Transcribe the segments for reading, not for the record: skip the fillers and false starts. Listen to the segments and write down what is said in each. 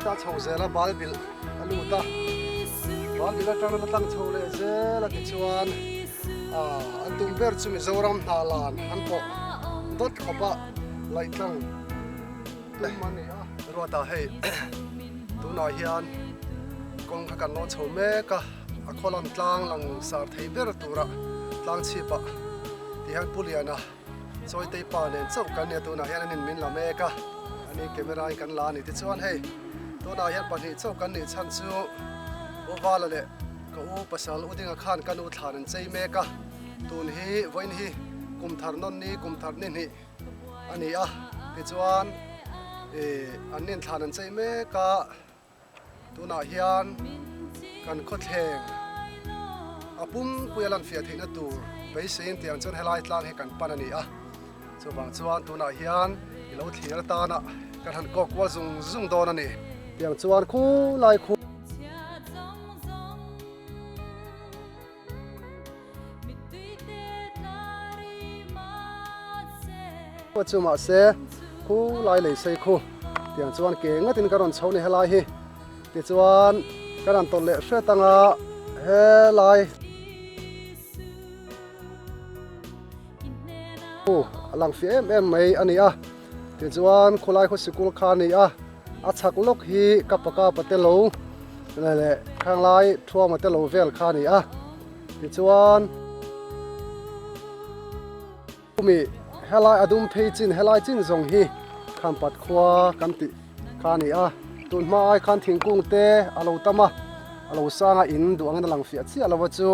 ta chầu zela balbil alu ta balbil ta na tang chou le zela ti chuan an tum ber chu mi zoram halan an po dot khopa lai tlang le mani a ro ta hei tu na hian kong kha kan no chou me ka a kholam tlang lang sar thei ber tura tlang chi pa ti han puliana choi tei pa nen chau kan ne tu na hian anin min la me ka ani camera kan la ni ti chuan hei tu na hian pa ni chau kan ni chan chu o wala le ka u pasal udinga khan kan u thlan an chei me ka tun hi voin hi kum thar non ni kum thar ni ni ani a ti chuan an nin thlan an chei me ka tu na hian kan kho thleng apum puyalan fia theina tur beisin tiang chon helai tlang he kan panani a chuwang chuan tu na hian ilo thlir ta na kan han kok wa zung zung don ani tiang chuan khu lai khu chuma se khu lai lei sei khu tiang chuan ke ngatin karon chhoni helai hi ti chuan karan tol le hre tanga helai lang fi em mai ani a ti chuan khulai khu sikul kha ni a chak lok hi kapaka patelo le khang lai thuam ma telo vel kha ni a ti chuan mi helai adum pheichin helai chin zong hi khampat khwa kamti kha ni a tun ma ai khan thingkung te alo tama alo sanga in duang na lang fi chi alo chu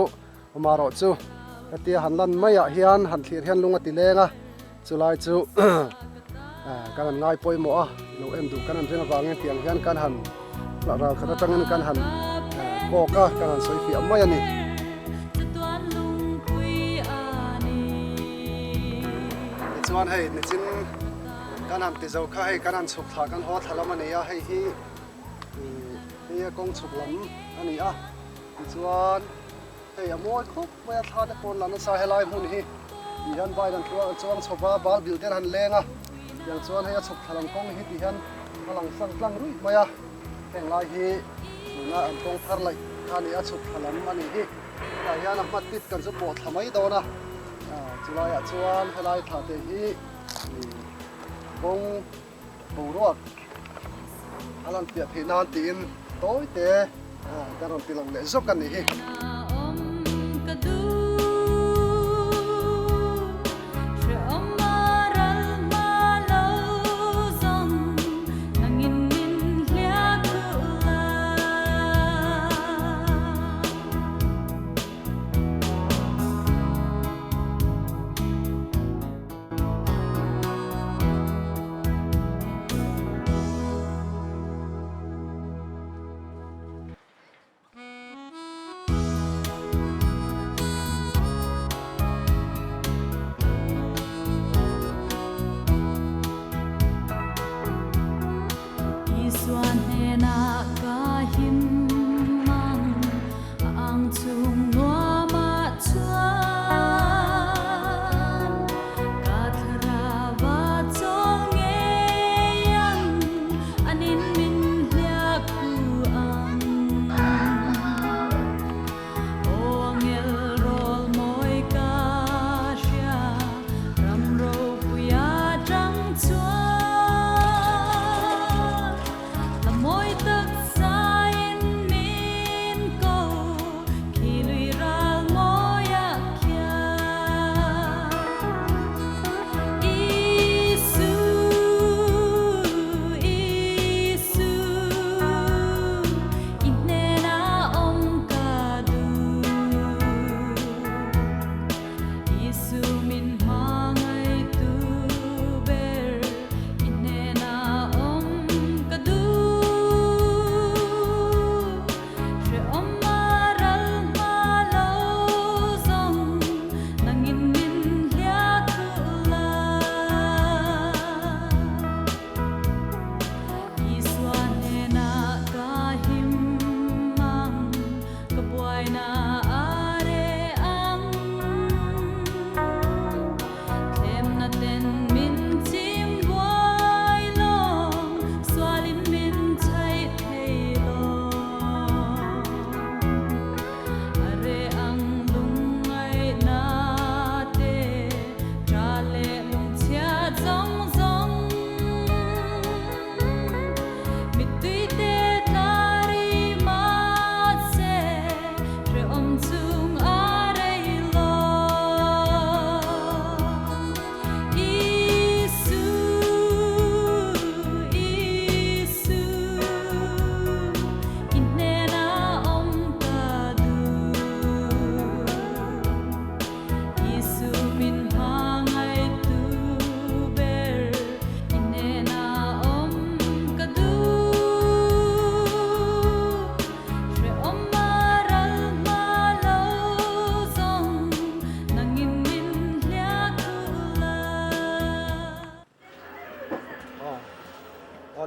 maro chu atia hanlan maya hian han thlir hian lunga ti lenga chulai chu kan ngai poimo a lo em du kan renga wangen tiang hian kan han la ra khata tangen kan han ko ka kan han soi fi amaya ni chuan hei ni chin kan han ti zo kha hei kan han chuk tha kan ho thalam ani a hei hi kong chuk lam ani a chuan hei amoi khop mai tha te pon lan sa helai mun hi hian vai dan thua chuang choba bal bil ten han lenga yang chuan hei chuk thalam kong hi ti hian alang sang tlang rui maya heng lai hi na an kong thar lai khani a chuk thalam ani hi ta hian a mat tit kan chu po thamai dona chulai a chuan helai tha te hi kong boruak alan tia thinan tin tối te karon tilang le zok kan ni hi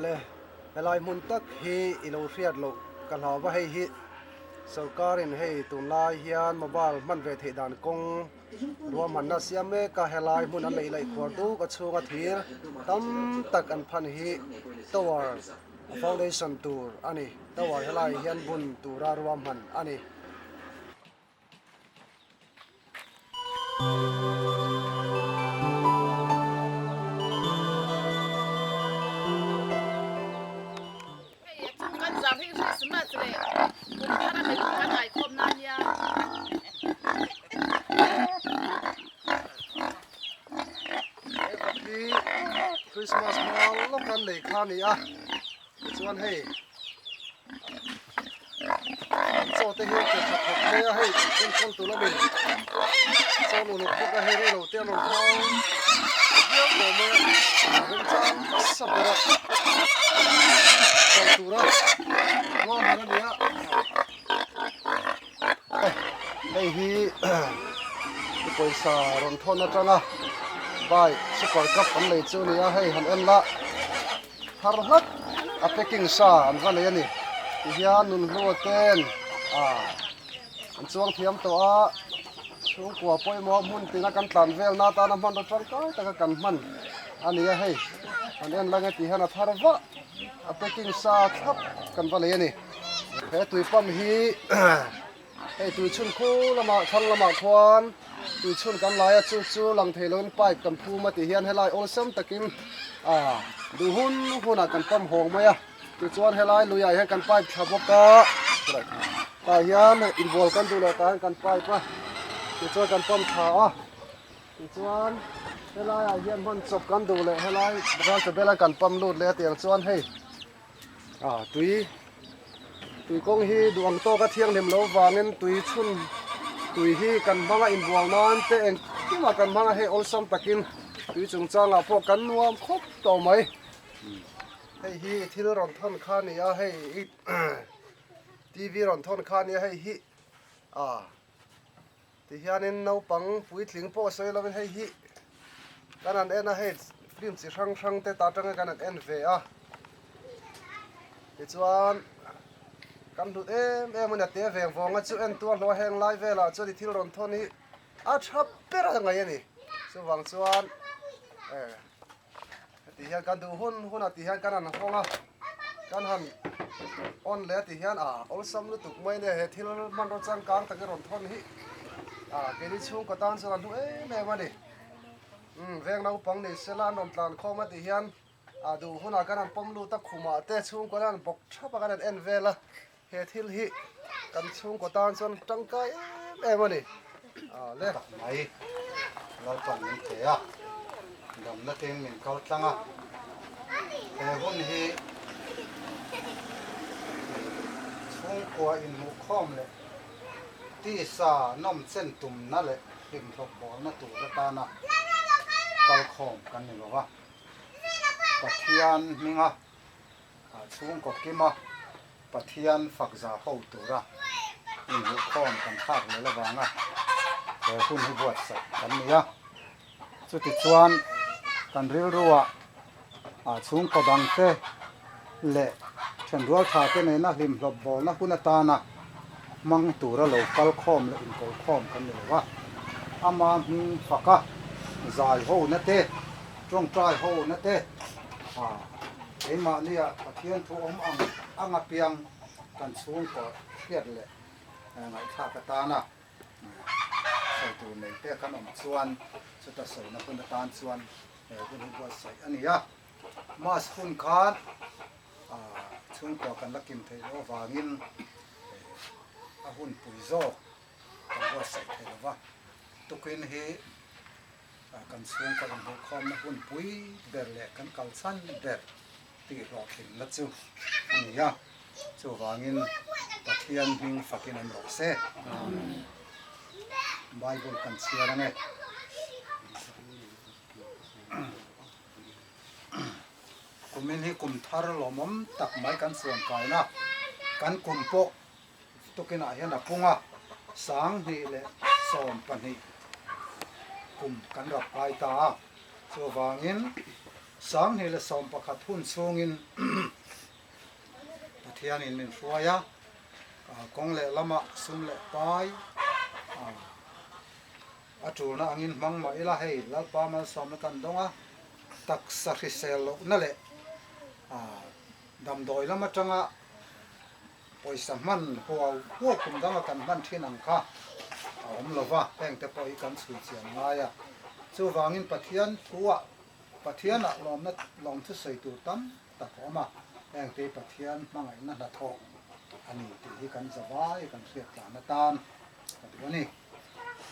le helai mun tak hi ilo riat lo kan ha wa hei hi sarkarin hei tunlai hian mobile man ve the dan kong ruam man na siam me ka helai mun an lei khor tu ka chunga thir tam tak an phan hi tower foundation tour ani tower helai hian bun tura ruam man ani Christmas mal lo kan le kha ni a chuan hei so te hi ke thak le a hei in kon tu la bin so lo lo ka hei lo te lo thau yo lo me rin chang sa pera so tu ra wa ma na dia hei hi poisa ron thon na tanga bai super cup an lei chu ni a hei han en la har hat a packing sa an va le ni hian nun hlo ten an chuang thiam to a chu kwa poi mo mun tina kan tlan vel na ta na man ro tang kai ta kan man ani a hei an en la nge ti hana thar va a packing sa thap kan va le ni he tui pam hi hei tui chun khu lama thang lama khwan tui chun kan laia chu chu lang theilon pipe kan phu ma ti hian helai ol sam takin du hun huna kan pam hong maya tu chuan helai luya hian kan pipe thaboka ta hian involve kan du la ta kan pipe pa tu chuan kan pam tha a tu chuan helai a hian man chop kan du le helai ral te bela kan pam lut le tiang chuan hei tui kong hi duang to ka thiang lim lo wangin tui chun tui hi kan manga in buang nan te eng tima kan manga he ol sam takin tui chung changa pho kan nuam khop to mai hei hi thil ron thon kha ni a hei TV ron thon kha ni hei hi ti hianin no pang pui thling po soi lovin hei hi kan an en a hei film chi rang rang te ta tanga kan an en ve a ti chuan kan du em na te veng vonga chu en tu lo heng lai vela chu ti thil ron thon hi a thap pera ngai ani chu wang chuan ti hian kan du hun a ti hian kan an honga kan han on le ti hian ol sam lu tuk mai ne he thil man ro chang kang ta ke ron thon hi ke ni chung ko tan chuan du em ani veng nau pang ni sela nom tlan khoma ti hian du hun a kan an pom lu ta khuma te chung ko an bok thapa kan en vela he thil hi kan chung ko tan chuan tangkai em ani le mai lar pan ni te a dam na teng min kal tlanga he hun hi chung ko in mu khom le ti sa nom chen tum na le him thok bol na tu ra ta na kal khom kan ni lo wa pathian ninga chung ko kima pathian fakza ho tu ra in mu khom kan thak le la wanga hun hi buat sa kan nia chu ti chuan kan ril ruwa chung ko dang te le chen rual tha te nei na hlim hlop bol na huna ta na mang tura lo kal khom le in kol khom kan ni wa ama faka zai ho na te trong trai ho na te ei ma nia pathian thu anga piang kan chung ko khiat le ngai tha ka ta na sai tu nei te kan om chuan chu ta sai na kun tan chuan kun hi bo sai ania mas kun khan chung ko kan lakim thei lo wangin a hun pui zo kan bo sai thei lo wa tukin hi kan chung ko bo khom na hun pui ber le kan kal san ber ti ro thin na chu ania chu wangin pathian hing fakin an ro se Bible kan siara nge kumin hi kum thar lomom tak mai kan suan kai na kan kum po tukina hian a punga sang ni le som pan hi kum kan rap kai ta so wangin sáng hi le som pakhat hun chungin pathian in min hruaya kong le lama sum le pai atuna angin mang ma ila hei lalpa mal som na kan donga tak sa hrisel na le dam doi lama tanga poisa man huwa kum danga kan man thinang kha om lova peng te poi kan chui chian ngaya chu wangin pathian thuwa pathian a lom thu sei tu tam tak oma peng te pathian mangai na na tho ani ti hi kan zawai kan riat ta na tan ani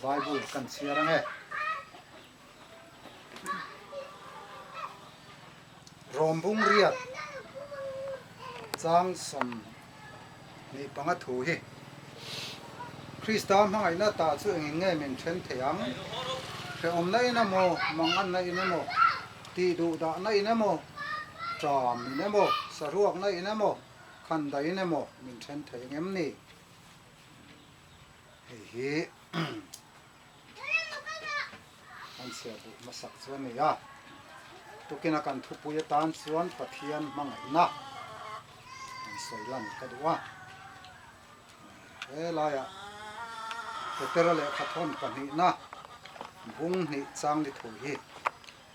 bible kan siara nge rombung riat chang som ni panga thu hi Krista mangai na ta chu nge min then theyang the om nai na mo mangan nai na mo ti du da nai na mo tram na mo saruak nai na mo khan dai na mo min then theyang em ni hi an sia bu masak chuan ni ya tukina kan thupu ya tan chuan pathian mangai na an soilan ka duwa elaya Petera le khathon pani na bung ni chang li thu hi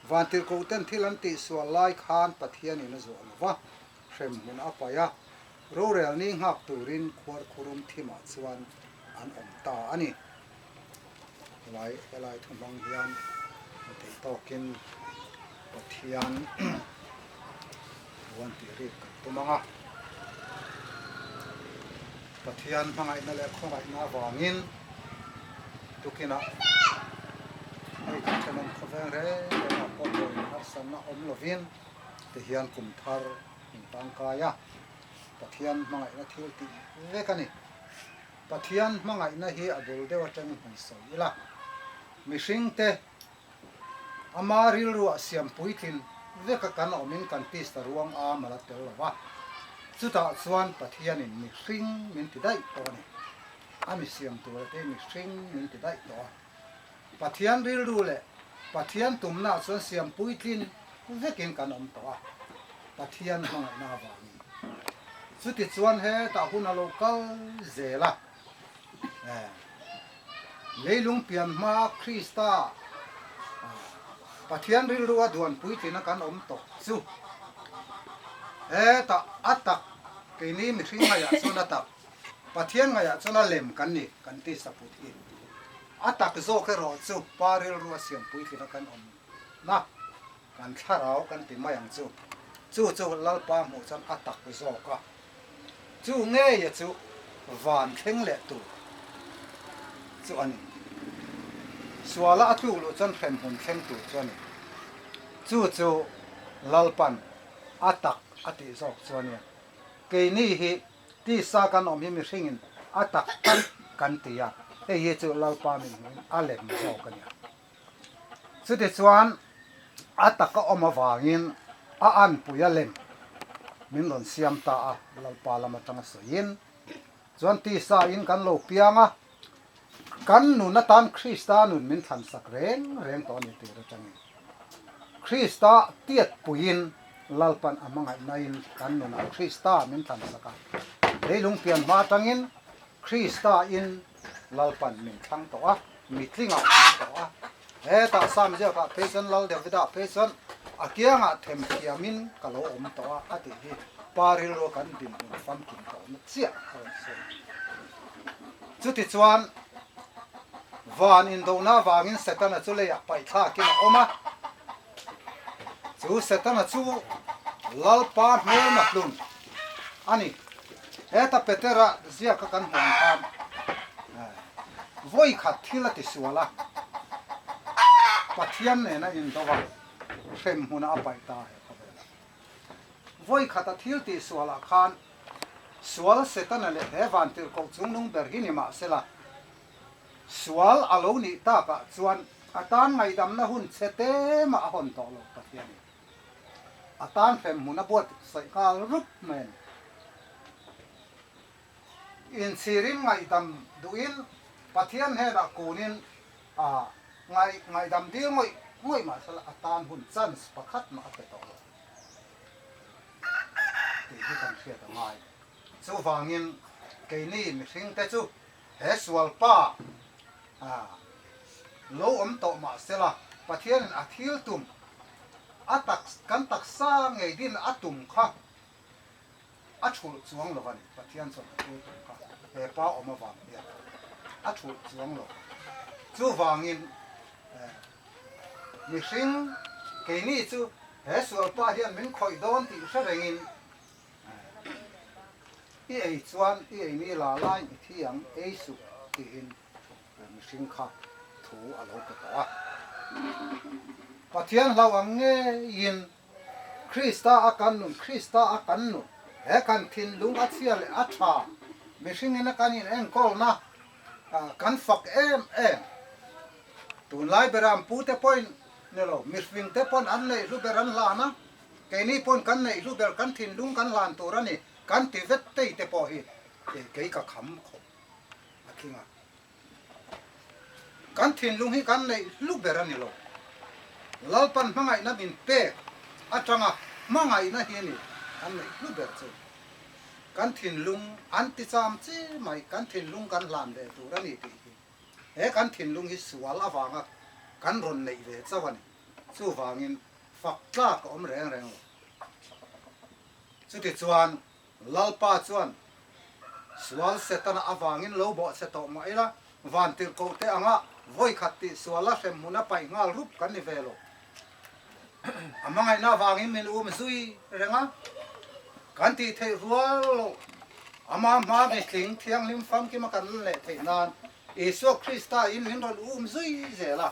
vantir ko ten thilan ti so lai khan pathian in zo wa threm mun apaya rorel ni ngak turin khwar khurum thima chuan an om ta ani lai thumang hian te tokin pathian wan ti ri tumanga pathian mangai na le khongai na wangin tukina ai kan chanan khoveng re na podo har san na om lovin te hian kum thar in tangkaya pathian mangai na thil ti vekani pathian mangai na hi adul dewa tang hon soila mishing te amaril ru siam puitin veka kan omin kan tis ta ruang a mala tel lawa chuta chuan pathian in mishing min ti dai toni ami siam tu te mishing min ti dai to pathian ril ru le pathian tumna chuan siam puitin vekin kan om to pathian mangai na wa ni chuti chuan he ta huna local zela leilung pian ma Krista pathian ril ruwa duan puitin kan om to chu ta atak keini mi thringa ya chona ta pathian nga ya chona lem kan ni kan ti saput hi atak zo ke ro chu paril ruwa siam puitin kan om na kan tharau kan ti mayang chu lalpa mu chan atak zo ka chu nge ya chu van theng le tu chu ani suala atu lo chan khem hun theng tu chuan chu lalpan atak ati zok chuan ya ke ni hi ti sa kan om hi mi hringin atak kan ti ya e ye chu lalpa min alem zo kan ya chu ti chuan atak ka oma wangin a an puya lem min lon siam ta a lalpa lama tanga soin chuan ti sa in kan lo pianga kan nu na tan Krista nun min than sak reng to ni ti ra changi Krista tiat puin lalpan amangai nain kan nu na Krista min than saka leilung pian ma tangin Krista in lalpan min thang to a mitlinga to a ta sam je ka peson lal de vida peson akianga them kiamin kalo om to a ati hi paril ro kan din fam kin to na chia chuti chuan van in do na wangin setana chu le ya pai tha kin oma chu setana chu lalpa hmel na tlun ani eta petera zia ka kan hon tham voi khat thila ti suala pathian ne na in dowa threm huna apai ta voi khata thil ti suala khan sual setana le hevan tir ko chungnung ber hinima sela sual aloni ta ka chuan atan ngai dam na hun chete ma hon to lo pathian atan fem huna bot sai kal rup men in sirin ngai dam duin pathian he da kunin ngai dam dil ngoi ง่อยมาสละตานหุ่นสั้นประคัดมาเอาไปต่อที่ที่กันเสียต่อไงสู้ฟังยินเกนี่มีสิ่งแต่สู้เฮสวลป้าโลอมโตมาเสละประเทศอาทิลตุมอัตักกันตักสร้างไงดินอัตุมค่ะอัชุลสวงหลวันประเทศส่วนตุมค่ะเฮป้าออกมาฟังเนี่ยอัชุลสวงหลวสู้ฟังยินมีสิ่งเกนี่สู้เฮสวลป้าเฮียนมันคอยโดนที่เสด็จยินอีไอชวนอีไอนี่ลาไล่ที่ยังไอสุที่เห็นมีสิ่งข้าถูอารมณ์ก็ต่อประเทศเราอังเงยินคริสต์อากันนุนคริสต์อากันนุนเฮกันทินลุงอัศยาเลอัชามีสิ่งนี้กันยินเอ็งกอลนะกันฝักตุนไล่เบรามพูดแต่พอยเนี่ยเรามิสฟิงแต่พอนอันเลยรูเบรันลานะแกนี่พอนกันเลยรูเบรกันทินลุงกันลานตัวนี่กันติเวตเตยแต่พอฮีแกก็ขำเขาอาคิงอ่ะกันทินลุงให้กันเลยรูเบรันนี่เราลาปันมังไงนะบินเป้อาจังอ่ะมังไงนะเฮียนี่กันเลยรูเบรันกันทินลุงอันติจามจีไม่กันทินลุงกันลานเดตัวนี่ตีเฮ้กันทินลุงฮิสวาลาวางอ่ะกันรนในเวทสวรรค์สู้ฟังอินฝักกล้าก็อมแรงสุดที่ชวนลาป้าชวนสวลเสตนาอวางอินโลบเสตอมาเอละวันที่เขาเตะอ่ะวอยขัดที่สวลละเสมุนไปงารูปกันนี่เวโลอามังไงน่าวางอินมินอุมซุยเร่งอ่ะกันที่เทรัวโลอามาไม่ถึงเที่ยงลิมฟังกิมากันเละเทนานเอซูคริสต์อินมินรอนอุมซุยเจละ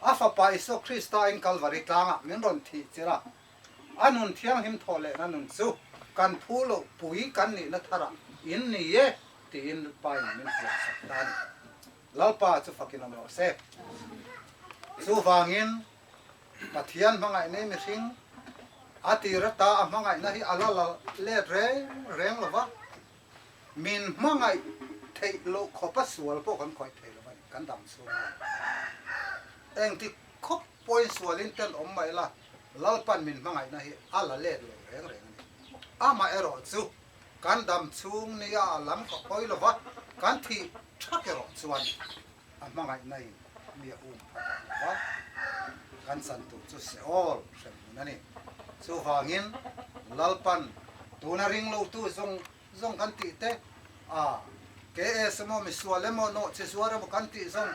อาฟาปาเอซูคริสต์อินคัลวาริตางอ่ะมินรอนที่เจละอันนุนเที่ยงหิมทอเลนั่นนุนซูกันพูโลปุยกันนี่นัทระอินนี่เย่ที่อินไปมินเพียสักดานลาป้าจะฟักินน้ำเสพซูฟังอินปัทยันมังไงเนี่ยมิสิงอาทิรตามังไงนะฮิอาลาลเล่เร่งหรอวะมินมังไงเทโลขบสวลพวกกันคอยเทโลไปกันดำสวลเองที่คบปอยสวลินเตนอมไม่ละลาปันมินมังไงนะฮิอาลาเล่เร่งนี่อามาเอรอซูกันดำซุงนี่อาลัมก็ปอยหรอวะกันที่ชักเอรอสวลมังไงนะฮิมีอุ้มวะกันสันตุจุเซอลเช่นนั่นนี่สูฟังอินลาปันตัวนาริงลูตัวซงกันติเตเกเอสโมมิสวาเลโมโนเชสวาระบกันติซง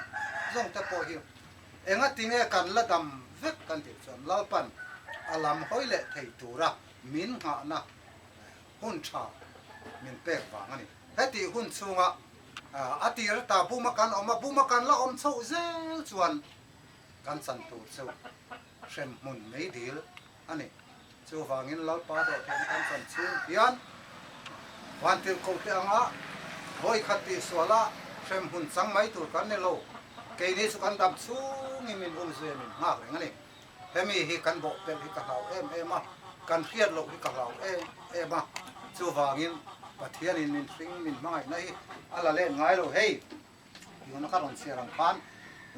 เตปอฮิเอ็งติงเอกันละดำเวกกันติซอนลาปันอาลัมหอยเละไทตัวระมินหานะหุ่นชามินเปกฟังนี่เฮติหุ่นซุงอาติรตาบุมากันออกมาบุมากันละอมโซเซลชวนกันสันตุสูเชมมุนไม่ดีลอันนี้สูฟังอินลาป้าดอกกันสันสูยันวันที่เขาเตะงะหอยขัดติสวละเชมมุนสังไม่ตัวกันเนี่ยโลเกนี่สุกันดำสูงิมินบุญเสียมินมากเลยงั้นนี่เฮมีฮิกันบอกเป็นฮิกันเรามากันเครียดโลฮิกันเรามาสูฟังอินปะเทียนมินฟิงมินไม่นะฮิอะไรเล่นง่ายโลเฮ้ยอยู่นักการเสียรังพัน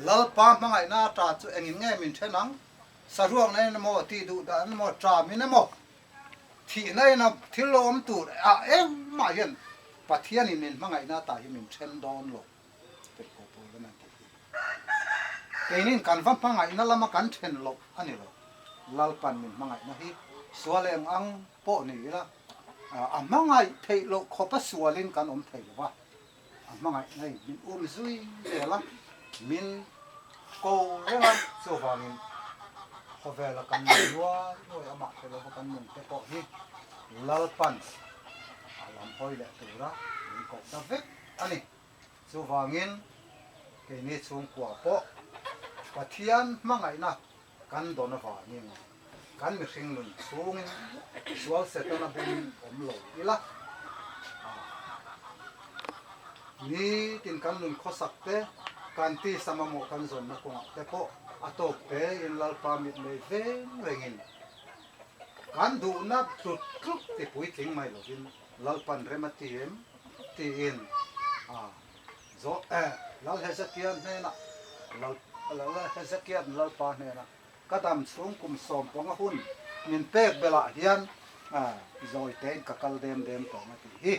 ลาป้ามังไงน่าตราจุเองเงี้ยมินเช่นังสะดวกในนโมที่ดูดันโมตรามินโมที่ในนับที่ลมตูดเอ็งมาเห็นปัทเทียนมินมังไงน่าตาหิมินเช่นดอนโลเป็นโกโปแล้วนั่นเกนินกันฟังมังไงนั่นละมากันเช่นโลอันนี้โลลาปันมินมังไงนะฮิสวเลงอังโปนี่ละมังไงเทโลขบสวลินกันเทโลวะมังไงนี่มินซุยเดละมินโกเรื่องโซฟามินขอเวลากันยัวด้วยอามาเวลากันมุนเตปอฮีลาปันอาลัมพอยเละตัวละมินโกดาเวกอันนี้โซฟามินเกนี่ซุงกัวปอปัทยันมังไงนะกันโดนฟ้านี่กันมีสิ่งหนึ่งซุงสวลเสตนาบุญอมโลนี่ละนี่ตินกันหนึ่งข้อสักเตกันที่สมมติกันส่วนนักงานแต่พออัตโตเปอินลาปามิดเลยเวงเร่งกันดูนับสุดทุกที่ปุยทิ้งไม่หรอกอินลาปันเรมาตีเอ็มตีอินโซลาเฮสเตียนเนี่ยนะลา ala la hezekiah la pa ne na kadam chung kum som pong hun min pek bela hian zoi ten ka kal dem to ma ti hi